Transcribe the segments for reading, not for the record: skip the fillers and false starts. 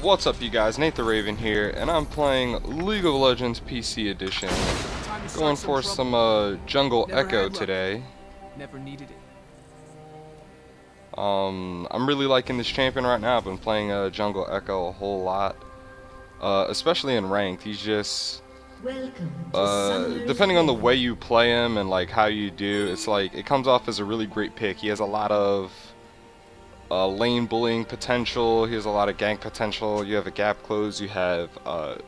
What's up, you guys? Nate the Raven here, and I'm playing League of Legends PC Edition. Going for some Jungle Ekko today. Never needed it. I'm really liking this champion right now. I've been playing Jungle Ekko a whole lot, especially in ranked. He's just depending on the way you play him and like how you do, it's like it comes off as a really great pick. He has a lot of lane bullying potential, he has a lot of gank potential. You have a gap close, you have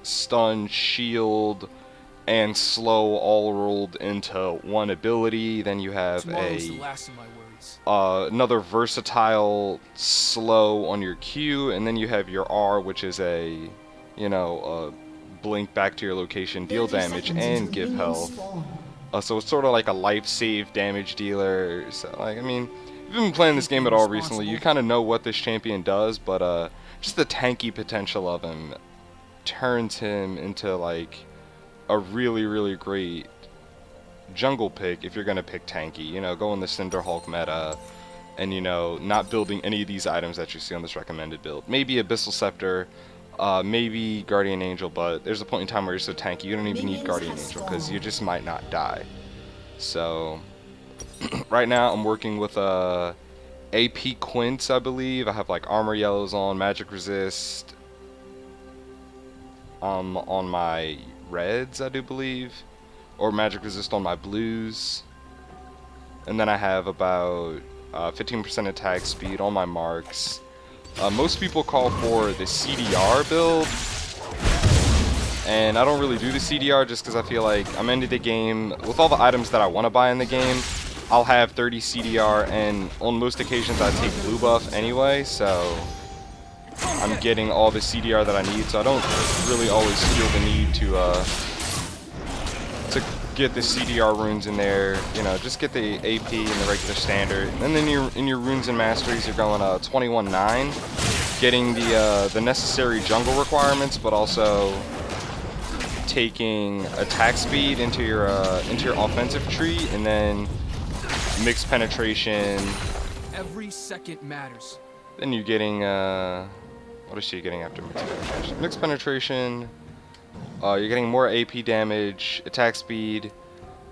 stun, shield, and slow all rolled into one ability. Then you have the last of my worries. Another versatile slow on your Q, and then you have your R, which is a, blink back to your location, deal damage, and give health. So it's sort of like a life save damage dealer. So like, I mean, if you've been playing this game at all recently, you kind of know what this champion does, but just the tanky potential of him turns him into like a really great jungle pick if you're gonna pick tanky. Go in the Cinderhulk meta, and not building any of these items that you see on this recommended build. Maybe Abyssal Scepter, maybe Guardian Angel, but there's a point in time where you're so tanky you don't even need Guardian Angel because you just might not die. So right now I'm working with AP Quints, I believe. I have like armor yellows on, magic resist on my reds, I do believe, or magic resist on my blues, and then I have about 15% attack speed on my marks. Most people call for the CDR build, and I don't really do the CDR just because I feel like I'm ending the game with all the items that I want to buy in the game. I'll have 30 CDR, and on most occasions I take blue buff anyway, so I'm getting all the CDR that I need, so I don't really always feel the need to get the CDR runes in there. Just get the AP and the regular standard, and then in your runes and masteries you're going 21-9, getting the necessary jungle requirements, but also taking attack speed into your offensive tree, and then mixed penetration. Every second matters. Then you're getting what is she getting after mixed penetration? Mixed penetration. You're getting more AP damage, attack speed.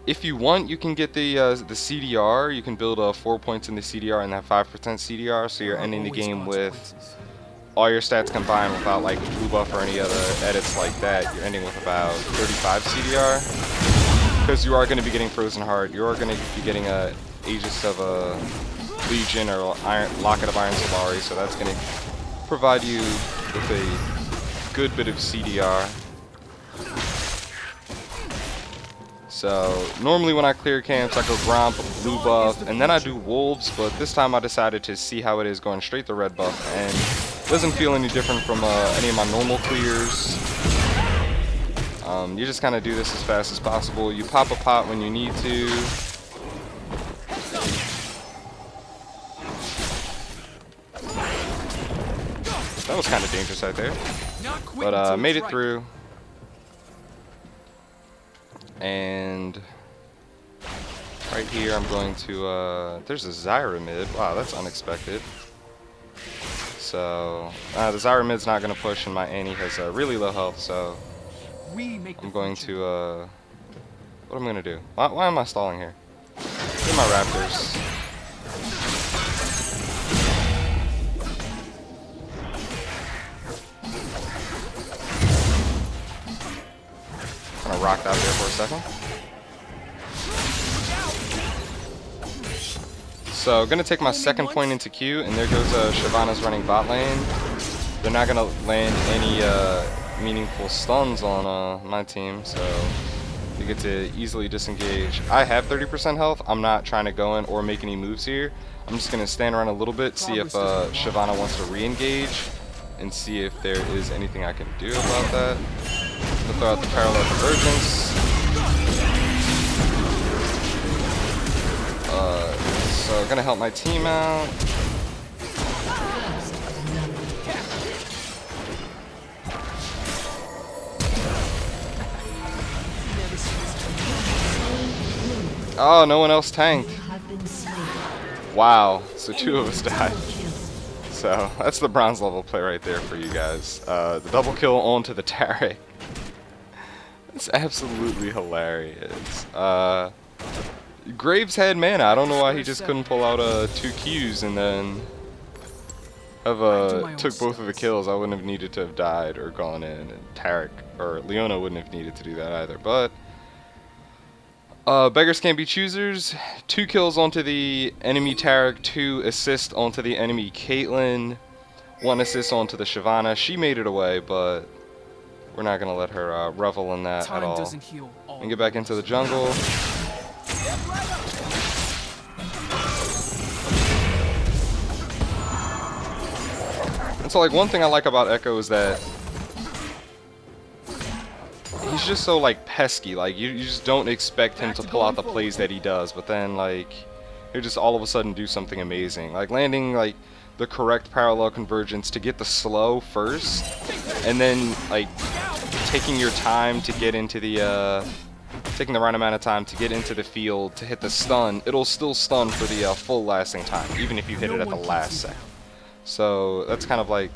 If you want, you can get the CDR. You can build 4 points in the CDR and have 5% CDR, so you're ending the game with all your stats combined without like blue buff or any other edits like that. You're ending with about 35 CDR, because you are going to be getting Frozen Heart. You are going to be getting a Aegis of a Legion or Locket of Iron Solari, so that's going to provide you with a good bit of CDR. So normally when I clear camps, I go Gromp, blue buff, and then I do Wolves, but this time I decided to see how it is going straight to red buff, and it doesn't feel any different from any of my normal clears. You just kind of do this as fast as possible. You pop a pot when you need to. That was kind of dangerous right there, but made it through. And right here I'm going to there's a Zyra mid. Wow, that's unexpected. So the Zyra mid's not going to push, and my Annie has really low health, so I'm going to what I'm going to do, why am I stalling here? Get my Raptors. Kind of rocked out there for a second. So gonna take my second point into Q, and there goes Shyvana's running bot lane. They're not gonna land any meaningful stuns on my team, so you get to easily disengage. I have 30% health. I'm not trying to go in or make any moves here. I'm just gonna stand around a little bit, see if Shyvana wants to re-engage, and see if there is anything I can do about that. I'm gonna throw out the parallel convergence. So gonna help my team out. Oh, no one else tanked. Wow, so 2 of us died. So that's the bronze level play right there for you guys. The double kill onto the Tarek. It's absolutely hilarious. Graves had mana. I don't know why he just couldn't pull out 2 Qs and then have took both of the kills. I wouldn't have needed to have died or gone in, and Tarek or Leona wouldn't have needed to do that either. But beggars can't be choosers. 2 kills onto the enemy Tarek, 2 assists onto the enemy Caitlyn, 1 assist onto the Shyvana. She made it away, but we're not gonna let her revel in that at all. And get back into the jungle. And so, like, one thing I like about Ekko is that he's just so, like, pesky. Like, you just don't expect him to pull out the plays that he does, but then, like, he'll just all of a sudden do something amazing. Like, landing, like, the correct parallel convergence to get the slow first, and then, like, taking your time to get into the, taking the right amount of time to get into the field to hit the stun. It'll still stun for the full lasting time, even if you hit it at the last second. So that's kind of like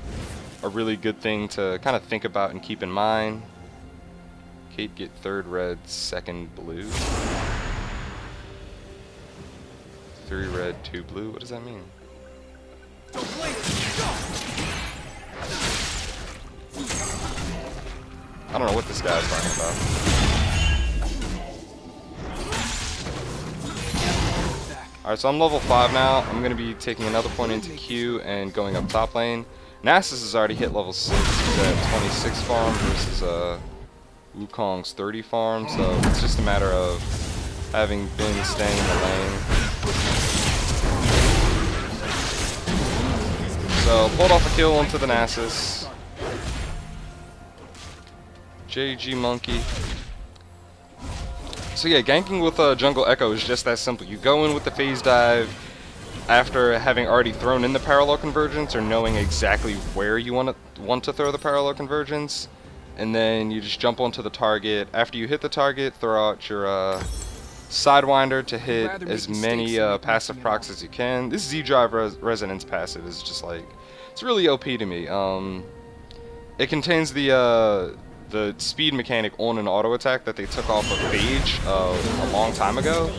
a really good thing to kind of think about and keep in mind. Kate get 3rd red, 2nd blue. 3 red, 2 blue. What does that mean? I don't know what this guy's talking about. Alright, so I'm level 5 now. I'm going to be taking another point into Q and going up top lane. Nasus has already hit level 6. He's at 26 farm versus Wukong's 30 farm. So it's just a matter of having been staying in the lane. So pulled off a kill onto the Nasus. JG Monkey. So yeah, ganking with Jungle Ekko is just that simple. You go in with the phase dive after having already thrown in the parallel convergence or knowing exactly where you want to throw the parallel convergence, and then you just jump onto the target. After you hit the target, throw out your Sidewinder to hit as many passive procs as you can. This Z-Drive Resonance passive is just like, it's really OP to me. It contains the speed mechanic on an auto attack that they took off of Phage a long time ago.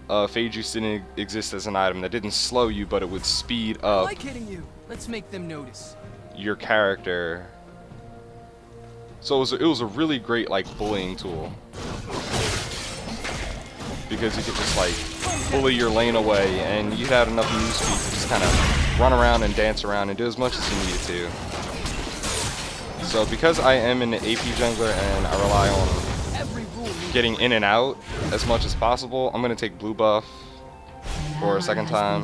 Phage used to exist as an item that didn't slow you, but it would speed up Let's make them notice. your character. So it was a really great, like, bullying tool, because you could just, like, bully your lane away, and you had enough move speed to just kind of run around and dance around and do as much as you needed to. So because I am an AP jungler and I rely on getting in and out as much as possible, I'm going to take blue buff for a second time.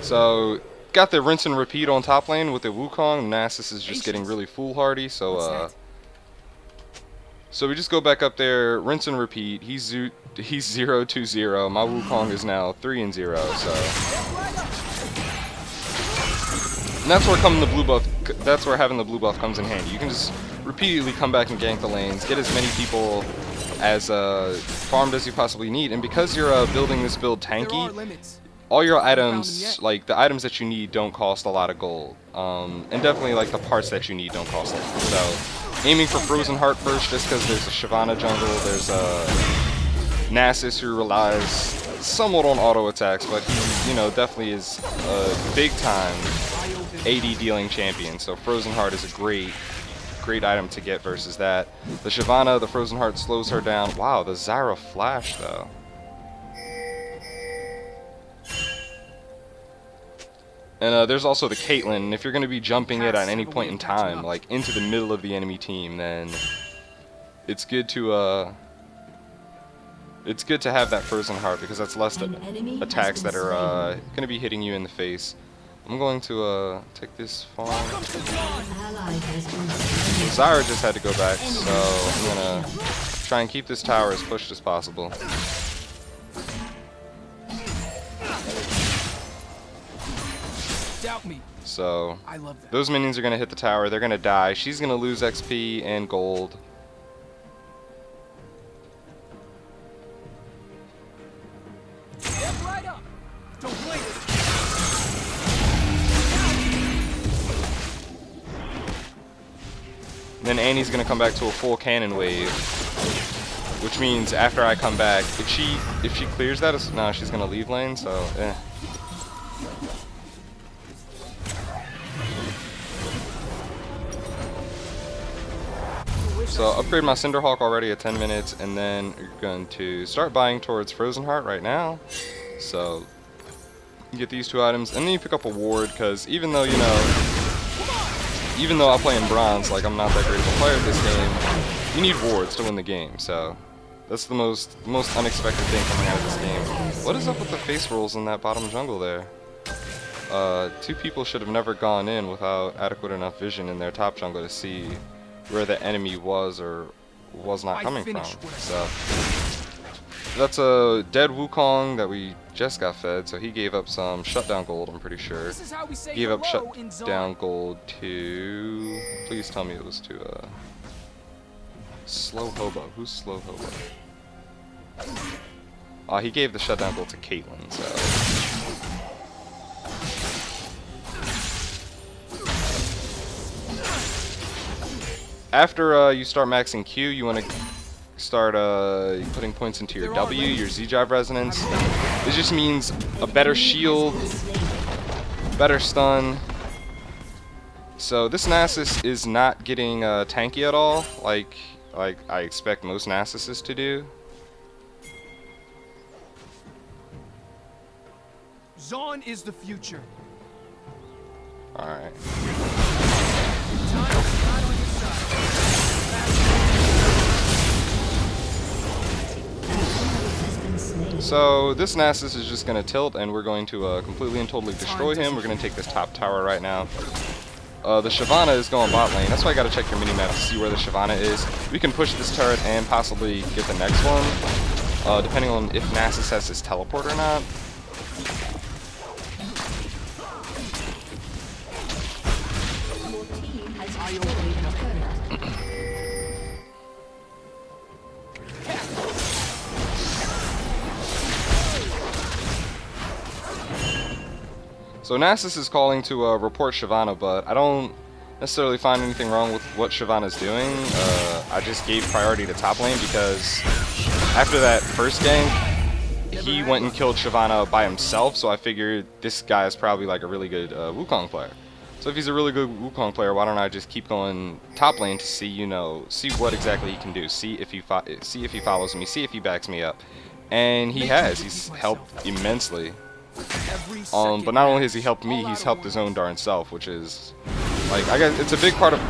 So got the rinse and repeat on top lane with the Wukong. Nasus is just getting really foolhardy, so so we just go back up there, rinse and repeat. He's 0-2-0. My Wukong is now 3-0. So, and that's where coming the blue buff. That's where having the blue buff comes in handy. You can just repeatedly come back and gank the lanes, get as many people as farmed as you possibly need. And because you're building this build tanky, all your items, like the items that you need, don't cost a lot of gold. And definitely like the parts that you need don't cost a lot. So aiming for Frozen Heart first, just because there's a Shyvana jungle, there's Nasus who relies somewhat on auto attacks, but he, you know, definitely is a big time AD dealing champion. So Frozen Heart is a great item to get versus that. The Shyvana, the Frozen Heart slows her down. Wow, the Zyra flash though. And there's also the Caitlyn. If you're going to be jumping it at any point in time, like into the middle of the enemy team, then it's good to have that Frozen Heart, because that's less attacks that are going to be hitting you in the face. I'm going to take this farm. Zyra just had to go back, so I'm going to try and keep this tower as pushed as possible. So those minions are going to hit the tower. They're going to die. She's going to lose XP and gold. then Annie's gonna come back to a full cannon wave, which means after I come back, if she clears that, no, she's gonna leave lane. So So upgrade my Cinderhawk already at 10 minutes, and then you're going to start buying towards Frozen Heart right now. So you get these 2 items, and then you pick up a ward, because even though, you know, even though I play in bronze, like I'm not that great of a player at this game, you need wards to win the game. So that's the most unexpected thing coming out of this game. What is up with the face rolls in that bottom jungle there? 2 people should have never gone in without adequate enough vision in their top jungle to see where the enemy was or was not coming from. So that's a dead Wukong that we just got fed, so he gave up some shutdown gold, I'm pretty sure. Gave up shutdown gold to... Please tell me it was to Slow Hobo. Who's Slow Hobo? He gave the shutdown gold to Caitlyn, so... After you start maxing Q, you want to start putting points into your W, your Z-Drive resonance. This just means a better shield, better stun. So this Nasus is not getting tanky at all, like I expect most Nasuses to do. Zon is the future. Alright. So this Nasus is just going to tilt, and we're going to completely and totally destroy him. We're going to take this top tower right now. The Shyvana is going bot lane. That's why I got to check your minimap to see where the Shyvana is. We can push this turret and possibly get the next one, depending on if Nasus has his teleport or not. So Nasus is calling to report Shyvana, but I don't necessarily find anything wrong with what Shyvana's doing. I just gave priority to top lane because after that first gank, he went and killed Shyvana by himself, so I figured this guy is probably like a really good Wukong player. So if he's a really good Wukong player, why don't I just keep going top lane to see, you know, see what exactly he can do, see if he follows me, see if he backs me up, and he has. He's helped immensely. But not only has he helped me, he's helped his own darn self, which is like, I guess it's a big part of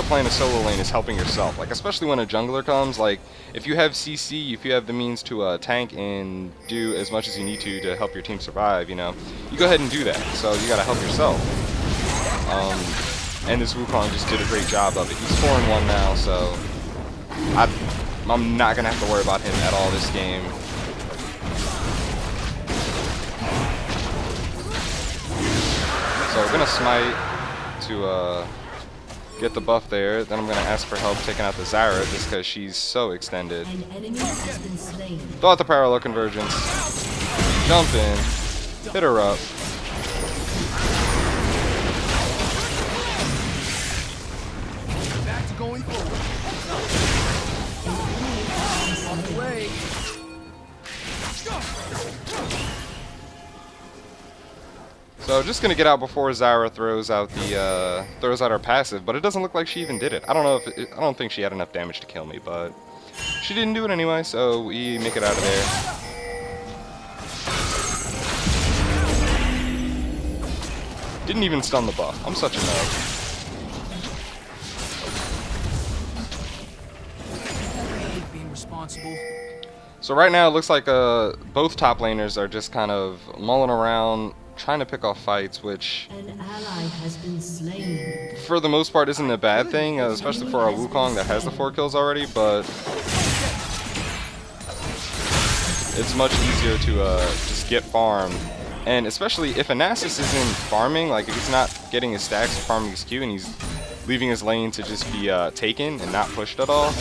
playing a solo lane is helping yourself. Like especially when a jungler comes, like if you have CC, if you have the means to tank and do as much as you need to help your team survive, you know, you go ahead and do that. So you gotta help yourself. And this Wukong just did a great job of it. He's 4-1 now, so I'm not gonna have to worry about him at all this game. So we're gonna smite to get the buff there. Then I'm gonna ask for help taking out the Zyra just because she's so extended. Throw out the parallel convergence. Jump in. Hit her up. Back to going forward. Off the way. So just gonna get out before Zyra throws out her passive, but it doesn't look like she even did it. I don't know if I don't think she had enough damage to kill me, but she didn't do it anyway. So we make it out of there. Didn't even stun the buff. I'm such a nub. Being responsible. So right now it looks like both top laners are just kind of mulling around, trying to pick off fights, which An ally has been slain. for the most part isn't a bad thing, especially for our Wukong that has the 4 kills already, but it's much easier to just get farmed. And especially if a Nasus isn't farming, like if he's not getting his stacks or farming his Q and he's leaving his lane to just be taken and not pushed at all,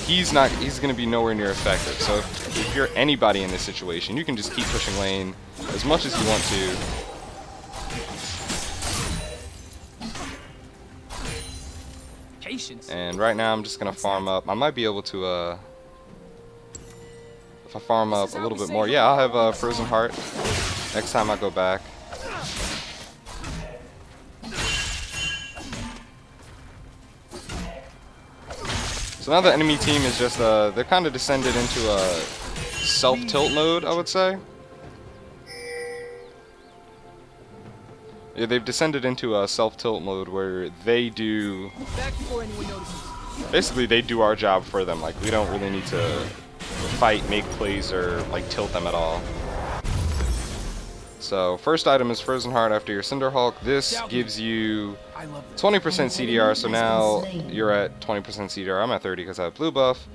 he's going to be nowhere near effective. So if you're anybody in this situation, you can just keep pushing lane as much as you want to. Patience. And right now I'm just gonna farm up. I might be able to if I farm up a little bit more. Yeah, I'll have a Frozen Heart next time I go back. So now the enemy team is just they're kind of descended into a self-tilt mode, I would say. Yeah, they've descended into a self-tilt mode where they do... Back before anyone notices. Basically, they do our job for them. Like, we don't really need to fight, make plays, or, like, tilt them at all. So, first item is Frozen Heart after your Cinderhulk. This gives you 20% CDR, so now you're at 20% CDR. I'm at 30 because I have blue buff.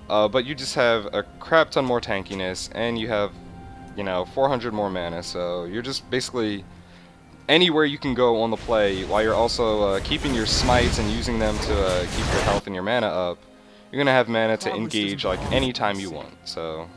But you just have a crap ton more tankiness, and you have, you know, 400 more mana. So, you're just basically... anywhere you can go on the play while you're also keeping your smites and using them to keep your health and your mana up, you're gonna have mana to engage like anytime you want. So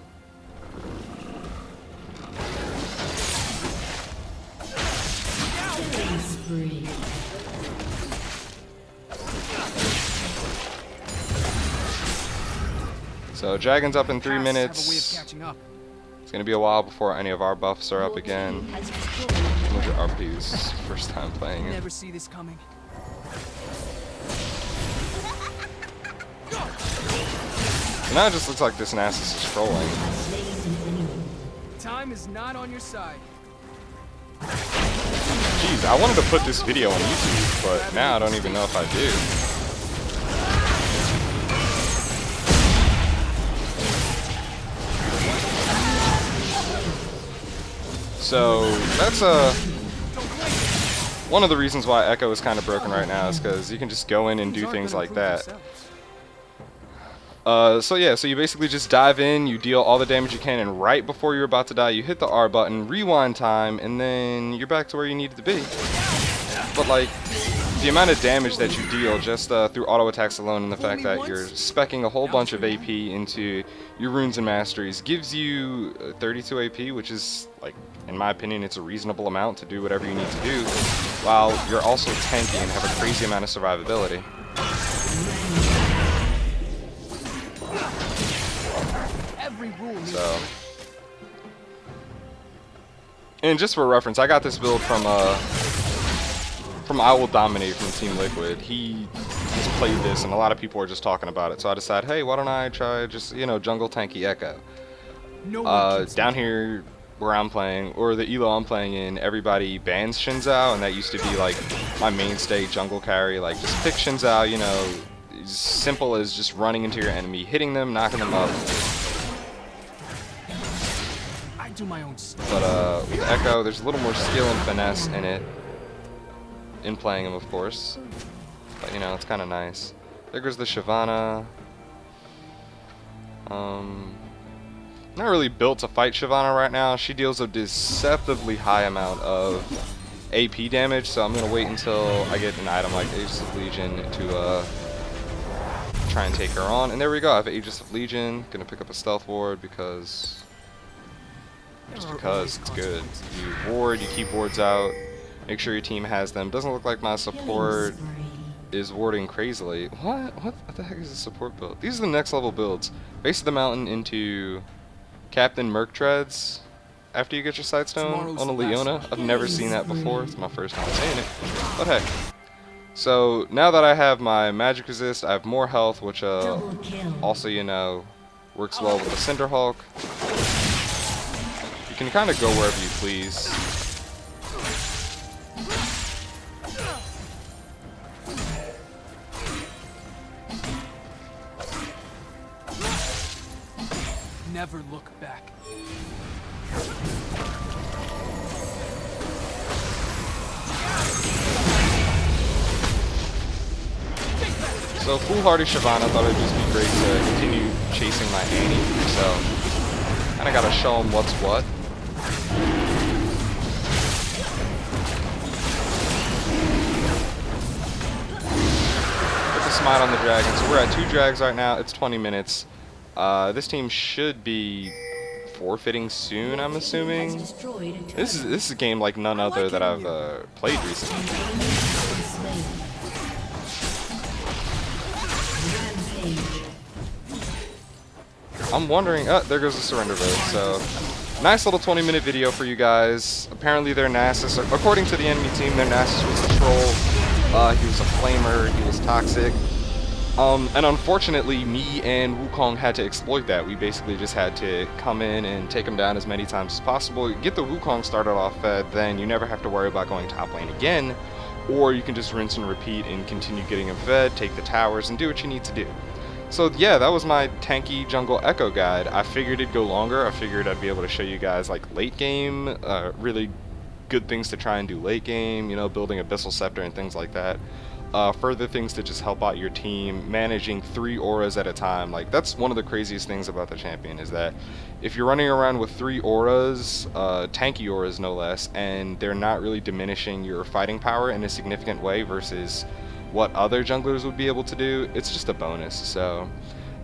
Dragon's up in 3 minutes. It's gonna be a while before any of our buffs are up again. Look at RP's first time playing it. Never see this coming. So now it just looks like this Nasus is trolling. Time is not on your side. Jeez, I wanted to put this video on YouTube, but now I don't even know if I do. So that's one of the reasons why Ekko is kind of broken right now, is because you can just go in and do things like that. So yeah, so you basically just dive in, you deal all the damage you can, and right before you're about to die, you hit the R button, rewind time, and then you're back to where you needed to be. But like, the amount of damage that you deal just through auto attacks alone, and the fact that you're speccing a whole bunch of AP into your runes and masteries gives you 32 AP, which is, like, in my opinion, it's a reasonable amount to do whatever you need to do, while you're also tanky and have a crazy amount of survivability. So, and just for reference, I got this build from I Will Dominate from Team Liquid. He just played this, and a lot of people were just talking about it. So I decided, hey, why don't I try just, you know, jungle tanky Ekko? Down here where I'm playing, or the elo I'm playing in, everybody bans Shinzao, and that used to be like my mainstay jungle carry. Like, just pick Shinzao, you know, as simple as just running into your enemy, hitting them, knocking them up. Do my own stuff. But with Ekko, there's a little more skill and finesse in it, in playing him, of course. But you know, it's kind of nice. There goes the Shyvana. Not really built to fight Shyvana right now. She deals a deceptively high amount of AP damage, so I'm gonna wait until I get an item like Aegis of Legion to try and take her on. And there we go. I have Aegis of Legion. Gonna pick up a stealth ward because. Just because it's good. You ward, you keep wards out, make sure your team has them. Doesn't look like my support is warding crazily. What the heck is a support build? These are the next level builds. Base of the mountain into Captain Merc Treads after you get your Sightstone on a Leona. I've never seen that before. It's my first time seeing it. But hey. So now that I have my magic resist, I have more health, which also, you know, works well with the Cinderhulk. You can kind of go wherever you please. Never look back. So foolhardy Shyvana thought it'd just be great to continue chasing my Annie. So kind of gotta show him what's what. Smite on the dragon. So we're at 2 drags right now. It's 20 minutes. This team should be forfeiting soon, I'm assuming. This is a game like none other that I've played recently. Rampage. I'm wondering, there goes the surrender vote. So, nice little 20-minute video for you guys. Apparently their Nasus, according to the enemy team, their Nasus was a troll. He was a flamer, he was toxic. And unfortunately, me and Wukong had to exploit that. We basically just had to come in and take him down as many times as possible. Get the Wukong started off fed, then you never have to worry about going top lane again. Or you can just rinse and repeat and continue getting him fed, take the towers, and do what you need to do. So yeah, that was my Tanky Jungle Ekko guide. I figured it'd go longer. I figured I'd be able to show you guys like late game, really good things to try and do late game, you know, building Abyssal Scepter and things like that. Further things to just help out your team, managing 3 auras at a time. Like, that's one of the craziest things about the champion, is that if you're running around with 3 auras, tanky auras no less, and they're not really diminishing your fighting power in a significant way versus what other junglers would be able to do, it's just a bonus. So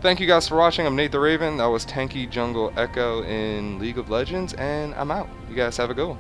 thank you guys for watching. I'm Nate the Raven. That was Tanky Jungle Ekko in League of Legends, and I'm out. You guys have a good one.